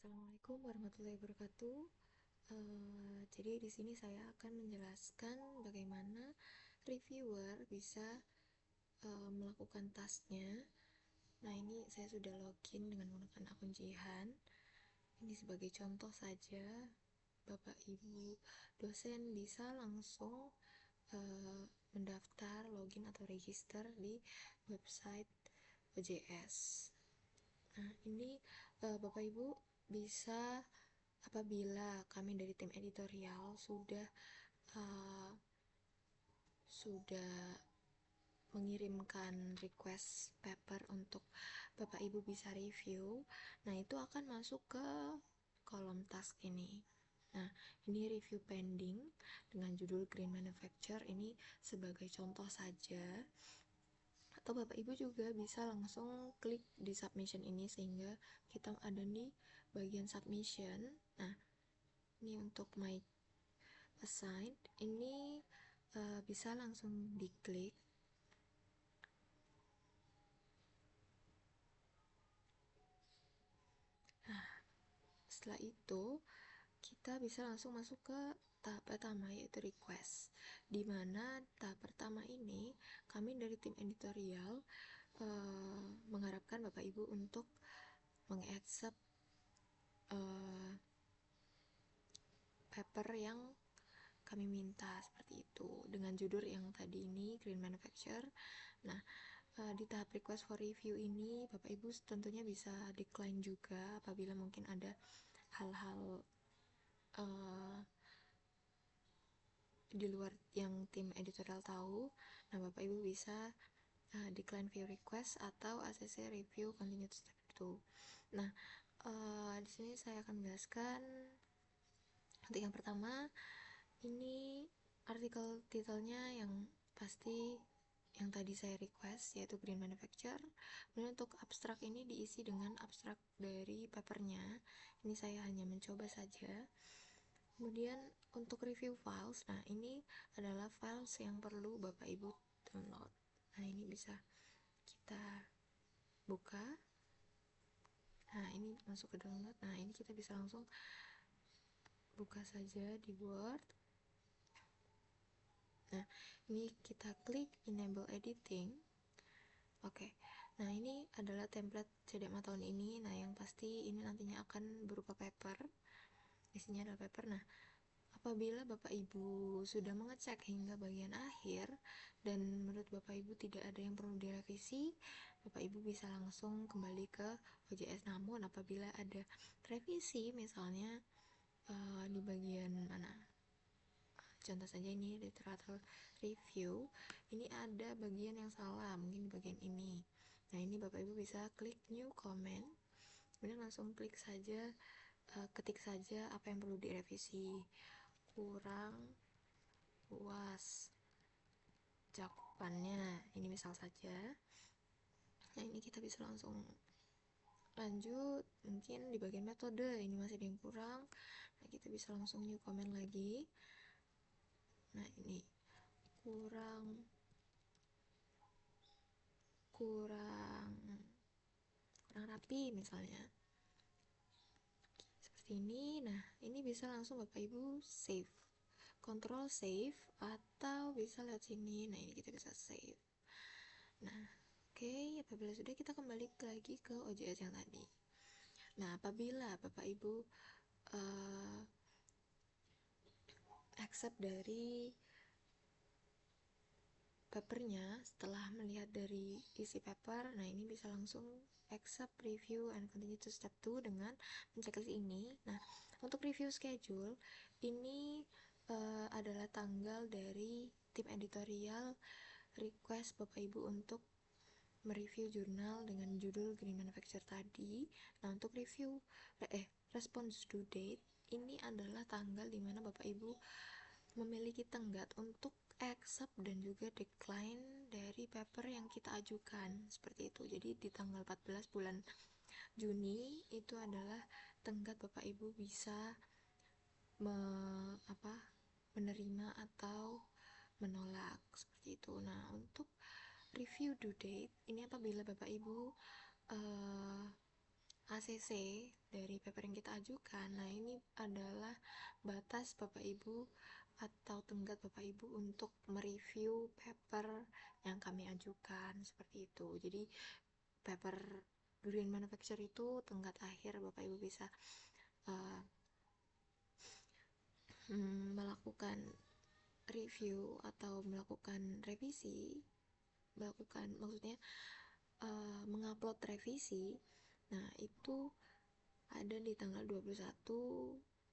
Assalamualaikum warahmatullahi wabarakatuh. Jadi di sini saya akan menjelaskan bagaimana reviewer bisa melakukan tasknya. Nah, ini saya sudah login dengan menggunakan akun Jihan. Ini sebagai contoh saja, Bapak Ibu dosen bisa langsung mendaftar, login atau register di website OJS. Nah, ini Bapak Ibu bisa apabila kami dari tim editorial uh, sudah mengirimkan request paper untuk Bapak Ibu bisa review, nah itu akan masuk ke kolom task ini. Nah, ini review pending dengan judul Green Manufacture, ini sebagai contoh saja. Atau Bapak Ibu juga bisa langsung klik di submission ini sehingga kita ada di bagian submission. Nah, ini untuk my assigned ini bisa langsung diklik. Nah, setelah itu kita bisa langsung masuk ke tahap pertama, yaitu request, dimana tahap pertama ini kami dari tim editorial mengharapkan Bapak Ibu untuk mengaccept paper yang kami minta, seperti itu, dengan judul yang tadi ini Green Manufacture. Nah, di tahap request for review ini Bapak Ibu tentunya bisa decline juga apabila mungkin ada hal-hal uh, di luar yang tim editorial tahu. Nah, Bapak Ibu bisa decline view request atau ACC review continue to step 2. Nah, di sini saya akan menjelaskan untuk yang pertama. Ini artikel titelnya yang pasti yang tadi saya request, yaitu Green Manufacture. Kemudian untuk abstrak ini diisi dengan abstrak dari papernya. Ini saya hanya mencoba saja. Kemudian untuk review files, nah ini adalah files yang perlu Bapak Ibu download. Nah, ini bisa kita buka. Nah, ini masuk ke download. Nah, ini kita bisa langsung buka saja di Word. Nah, ini kita klik enable editing. Oke. Nah, ini adalah template CDMA tahun ini. Nah, yang pasti ini nantinya akan berupa paper. Isinya adalah paper. Nah, apabila Bapak Ibu sudah mengecek hingga bagian akhir dan menurut Bapak Ibu tidak ada yang perlu direvisi, Bapak Ibu bisa langsung kembali ke OJS. Namun apabila ada revisi, misalnya di bagian mana, contoh saja ini literatur review, ini ada bagian yang salah, mungkin di bagian ini. Nah, ini Bapak Ibu bisa klik new comment, kemudian langsung klik saja, ketik saja apa yang perlu direvisi. Kurang puas cakupannya, ini misal saja. Nah, ini kita bisa langsung lanjut. Mungkin di bagian metode ini masih ada yang kurang. Nah, kita bisa langsung new comment lagi. Nah, ini kurang kurang kurang rapi misalnya, seperti ini. Nah, ini bisa langsung Bapak Ibu save, control save, atau bisa lewat sini. Nah, ini kita bisa save. Nah, oke, apabila sudah, kita kembali lagi ke OJS yang tadi. Nah, apabila Bapak Ibu accept dari papernya setelah melihat dari isi paper, nah ini bisa langsung accept review and continue to step 2 dengan menceklik ini. Nah, untuk review schedule ini adalah tanggal dari tim editorial request Bapak Ibu untuk mereview jurnal dengan judul Green Manufacture tadi. Nah, untuk review response due date ini adalah tanggal dimana Bapak Ibu memiliki tenggat untuk accept dan juga decline dari paper yang kita ajukan, seperti itu. Jadi di tanggal 14 bulan Juni itu adalah tenggat Bapak Ibu bisa menerima atau menolak, seperti itu. Nah, untuk review due date ini apabila Bapak Ibu ACC dari paper yang kita ajukan. Nah, ini adalah batas Bapak Ibu atau tenggat Bapak Ibu untuk mereview paper yang kami ajukan, seperti itu. Jadi paper green manufacture itu tenggat akhir Bapak Ibu bisa uh, melakukan review atau melakukan revisi, maksudnya mengupload revisi. Nah, itu ada di tanggal 21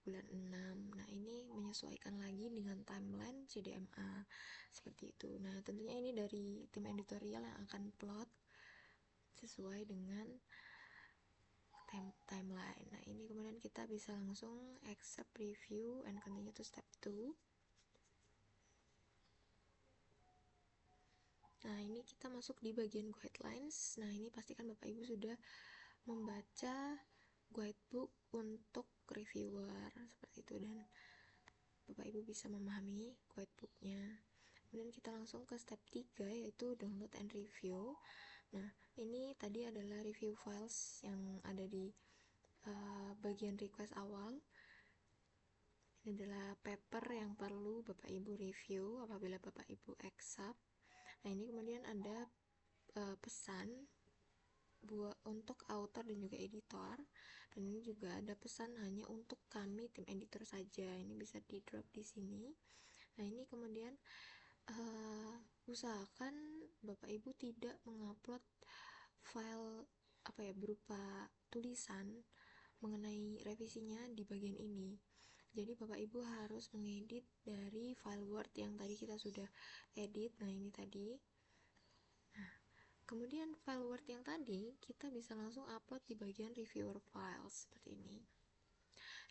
bulan 6. Nah, ini menyesuaikan lagi dengan timeline CDMA, seperti itu. Nah, tentunya ini dari tim editorial yang akan plot sesuai dengan timeline. Nah, ini kemudian kita bisa langsung accept review and continue to step 2. Nah, ini kita masuk di bagian guidelines. Nah, ini pastikan Bapak Ibu sudah membaca guidebook untuk reviewer, seperti itu, dan Bapak Ibu bisa memahami guidebooknya. Kemudian kita langsung ke step 3, yaitu download and review. Nah, ini tadi adalah review files yang ada di bagian request awal. Ini adalah paper yang perlu Bapak Ibu review apabila Bapak Ibu accept. Nah, ini kemudian ada pesan untuk author dan juga editor, dan ini juga ada pesan hanya untuk kami tim editor saja. Ini bisa di drop di sini. Nah, ini kemudian usahakan Bapak Ibu tidak mengupload file berupa tulisan mengenai revisinya di bagian ini. Jadi Bapak Ibu harus mengedit dari file Word yang tadi kita sudah edit. Nah, ini tadi. Nah, kemudian file Word yang tadi kita bisa langsung upload di bagian reviewer files seperti ini.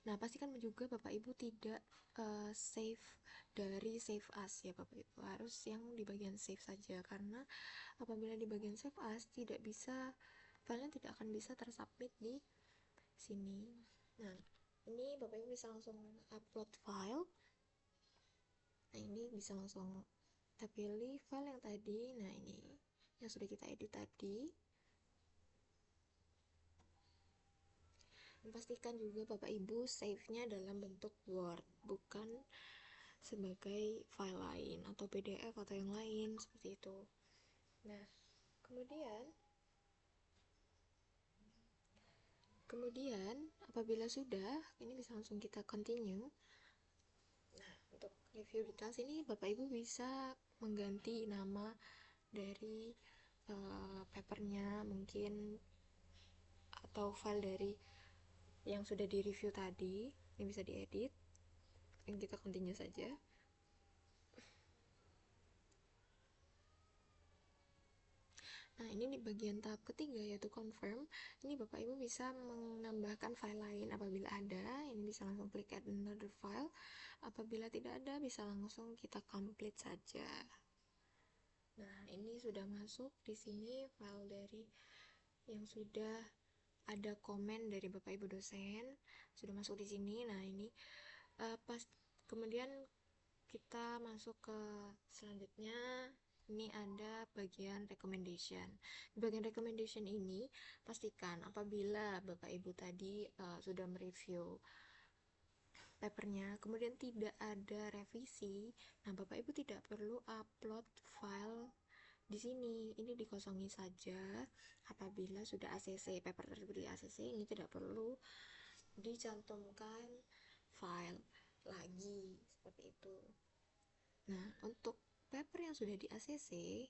Nah, pastikan juga Bapak Ibu tidak save dari save as ya Bapak Ibu. Harus yang di bagian save saja, karena apabila di bagian save as tidak bisa, filenya tidak akan bisa tersubmit di sini. Nah, ini Bapak Ibu bisa langsung upload file. Nah, ini bisa langsung kita pilih file yang tadi. Nah, ini yang sudah kita edit tadi. Pastikan juga Bapak Ibu save-nya dalam bentuk Word, bukan sebagai file lain atau PDF atau yang lain, seperti itu. Nah, kemudian apabila sudah, ini bisa langsung kita continue. Nah, untuk review details ini Bapak Ibu bisa mengganti nama dari papernya mungkin, atau file dari yang sudah di review tadi. Ini bisa diedit. Ini kita continue saja. Nah, ini di bagian tahap ketiga, yaitu confirm. Ini Bapak Ibu bisa menambahkan file lain apabila ada. Ini bisa langsung klik add another file. Apabila tidak ada, bisa langsung kita complete saja. Nah, ini sudah masuk di sini file dari yang sudah ada komen dari Bapak Ibu dosen, sudah masuk di sini. Nah, ini kemudian kita masuk ke selanjutnya. Ini ada bagian recommendation. Di bagian recommendation ini pastikan apabila Bapak Ibu tadi sudah mereview papernya, kemudian tidak ada revisi, nah Bapak Ibu tidak perlu upload file di sini. Ini dikosongi saja. Apabila sudah ACC, paper tersebut di ACC, ini tidak perlu dicantumkan file lagi, seperti itu. Nah, untuk paper yang sudah di ACC,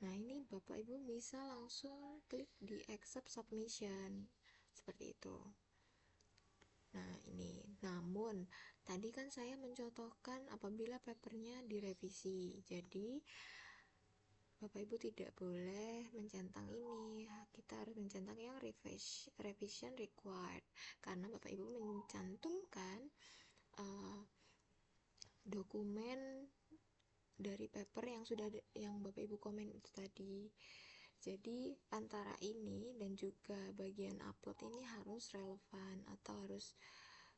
nah ini Bapak Ibu bisa langsung klik di accept submission, seperti itu. Nah, ini namun tadi kan saya mencontohkan apabila papernya direvisi, jadi Bapak Ibu tidak boleh mencentang ini. Kita harus mencentang yang revision required, karena Bapak Ibu mencantumkan dokumen dari paper yang Bapak Ibu komen itu tadi. Jadi antara ini dan juga bagian upload ini harus relevan atau harus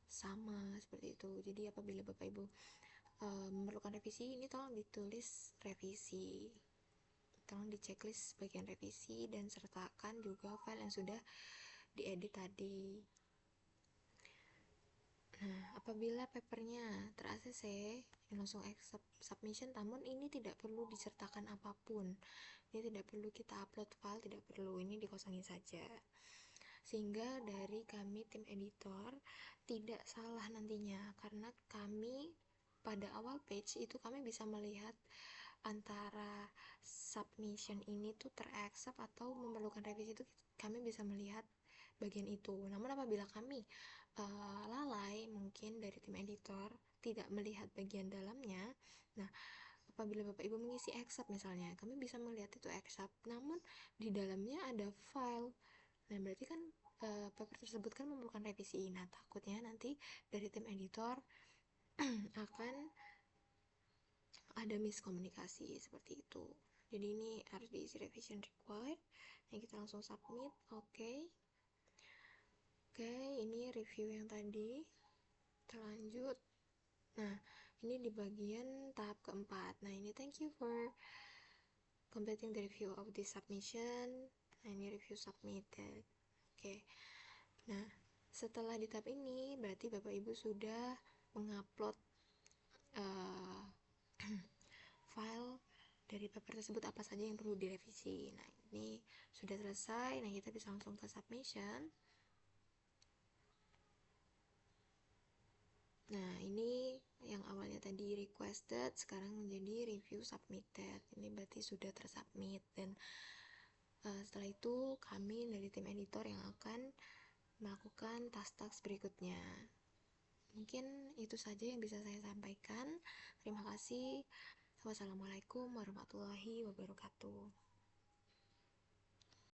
sama, seperti itu. Jadi apabila Bapak Ibu memerlukan revisi, ini tolong ditulis revisi, tolong di checklist bagian revisi, dan sertakan juga file yang sudah diedit tadi. Nah, apabila papernya ter-ACC, langsung accept submission, namun ini tidak perlu disertakan apapun. Ini tidak perlu kita upload file, tidak perlu, ini dikosongin saja. Sehingga dari kami tim editor tidak salah nantinya, karena kami pada awal page itu kami bisa melihat antara submission ini tuh ter-accept atau memerlukan revisi, itu kami bisa melihat bagian itu. Namun apabila kami lalai mungkin dari tim editor tidak melihat bagian dalamnya, nah apabila Bapak Ibu mengisi accept misalnya, kami bisa melihat itu accept, namun di dalamnya ada file. Nah berarti kan paper tersebut kan memerlukan revisi. Nah takutnya nanti dari tim editor akan ada miskomunikasi seperti itu. Jadi ini harus diisi revision required. Nah kita langsung submit. Oke, ini review yang tadi. Terlanjut. Nah ini di bagian tahap keempat. Nah ini thank you for completing the review of this submission. Nah ini review submitted. Oke, nah setelah di tab ini berarti Bapak Ibu sudah mengupload file dari paper tersebut, apa saja yang perlu direvisi. Nah ini sudah selesai. Nah kita bisa langsung ke submission. Nah ini yang awalnya tadi requested sekarang menjadi review submitted. Ini berarti sudah tersubmit, dan setelah itu kami dari tim editor yang akan melakukan task-task berikutnya. Mungkin itu saja yang bisa saya sampaikan. Terima kasih. Wassalamualaikum warahmatullahi wabarakatuh.